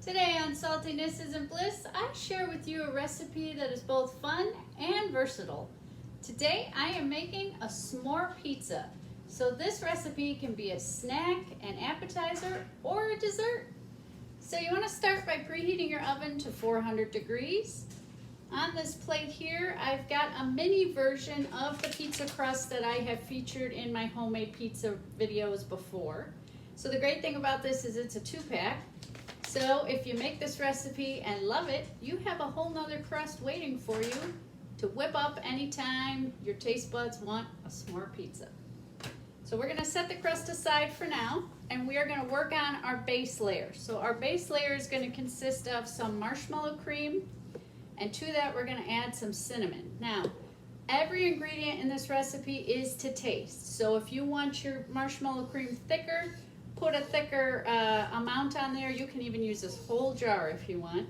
Today on Saltiness Isn't Bliss, I share with you a recipe that is both fun and versatile. Today I am making a s'more pizza. So this recipe can be a snack, an appetizer, or a dessert. So you want to start by preheating your oven to 400 degrees. On this plate here, I've got a mini version of the pizza crust that I have featured in my homemade pizza videos before. So the great thing about this is it's a 2-pack. So if you make this recipe and love it, you have a whole nother crust waiting for you to whip up anytime your taste buds want a s'more pizza. So we're gonna set the crust aside for now, and we are gonna work on our base layer. So our base layer is gonna consist of some marshmallow cream, and to that we're gonna add some cinnamon. Now, every ingredient in this recipe is to taste. So if you want your marshmallow cream thicker, put a thicker amount on there. You can even use this whole jar if you want.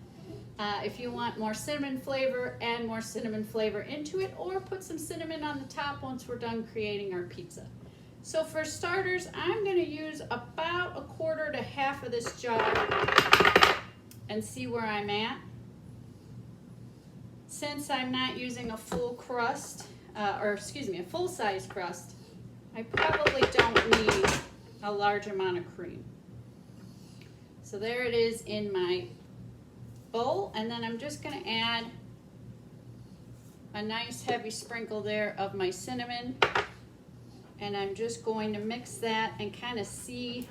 If you want more cinnamon flavor, add more cinnamon flavor into it, or put some cinnamon on the top once we're done creating our pizza. So for starters, I'm gonna use about 1/4 to half of this jar and see where I'm at. Since I'm not using a full crust, a full-size crust, I probably don't need a large amount of cream. So there it is in my bowl, and then I'm just going to add a nice heavy sprinkle there of my cinnamon, and I'm just going to mix that and kind of see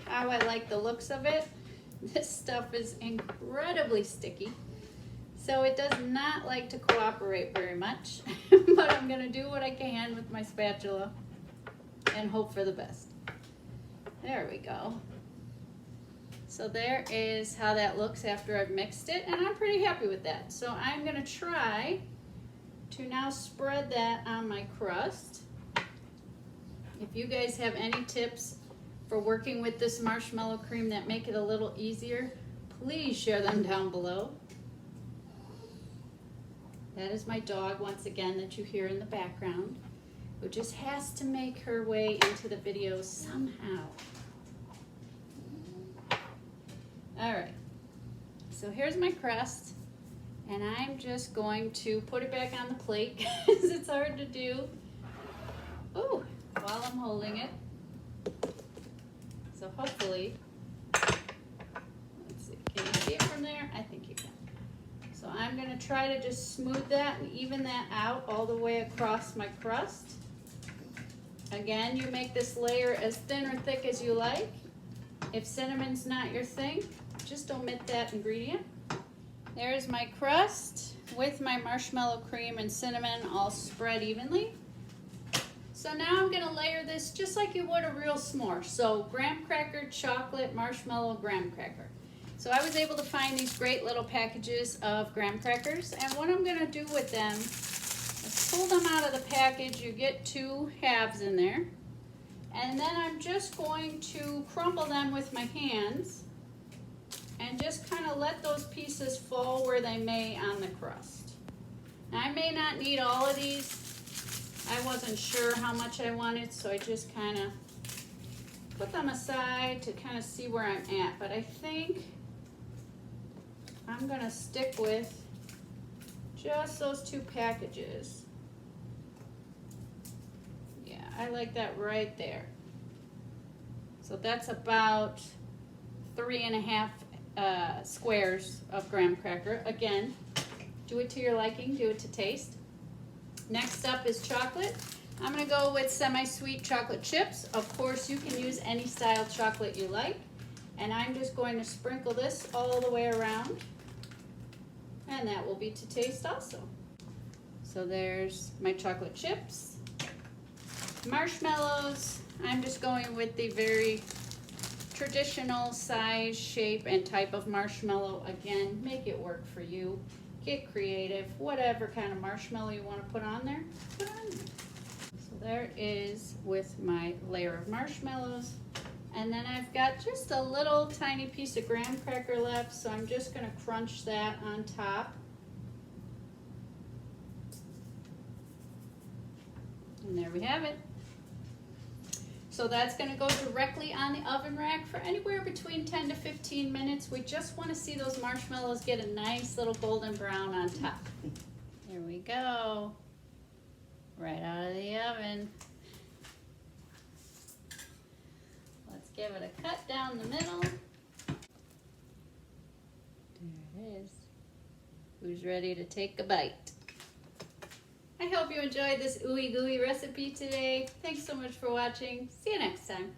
how I like the looks of it. This stuff is incredibly sticky, so it does not like to cooperate very much, but I'm going to do what I can with my spatula and hope for the best. There we go. So there is how that looks after I've mixed it, and I'm pretty happy with that. So I'm gonna try to now spread that on my crust. If you guys have any tips for working with this marshmallow cream that make it a little easier, please share them down below. That is my dog, once again, that you hear in the background, who just has to make her way into the video somehow. All right, so here's my crust, and I'm just going to put it back on the plate because it's hard to do. Oh, while I'm holding it. So hopefully, let's see, can you see it from there? I think you can. So I'm gonna try to just smooth that and even that out all the way across my crust. Again, you make this layer as thin or thick as you like. If cinnamon's not your thing, just omit that ingredient. There's my crust with my marshmallow cream and cinnamon all spread evenly. So now I'm gonna layer this just like you would a real s'more. So graham cracker, chocolate, marshmallow, graham cracker. So I was able to find these great little packages of graham crackers, and what I'm gonna do with them, pull them out of the package. You get 2 halves in there, and then I'm just going to crumble them with my hands and just kind of let those pieces fall where they may on the crust. Now, I may not need all of these. I wasn't sure how much I wanted, so I just kind of put them aside to kind of see where I'm at, but I think I'm gonna stick with just those 2 packages. I like that right there. So that's about 3½ squares of graham cracker. Again, do it to your liking, do it to taste. Next up is chocolate. I'm gonna go with semi-sweet chocolate chips. Of course, you can use any style chocolate you like. And I'm just going to sprinkle this all the way around. And that will be to taste also. So there's my chocolate chips. Marshmallows, I'm just going with the very traditional size, shape, and type of marshmallow. Again, make it work for you. Get creative. Whatever kind of marshmallow you want to put on there, put on there. So there is with my layer of marshmallows. And then I've got just a little tiny piece of graham cracker left, so I'm just going to crunch that on top. And there we have it. So that's gonna go directly on the oven rack for anywhere between 10 to 15 minutes. We just wanna see those marshmallows get a nice little golden brown on top. Here we go. Right out of the oven. Let's give it a cut down the middle. There it is. Who's ready to take a bite? I hope you enjoyed this ooey gooey recipe today. Thanks so much for watching. See you next time.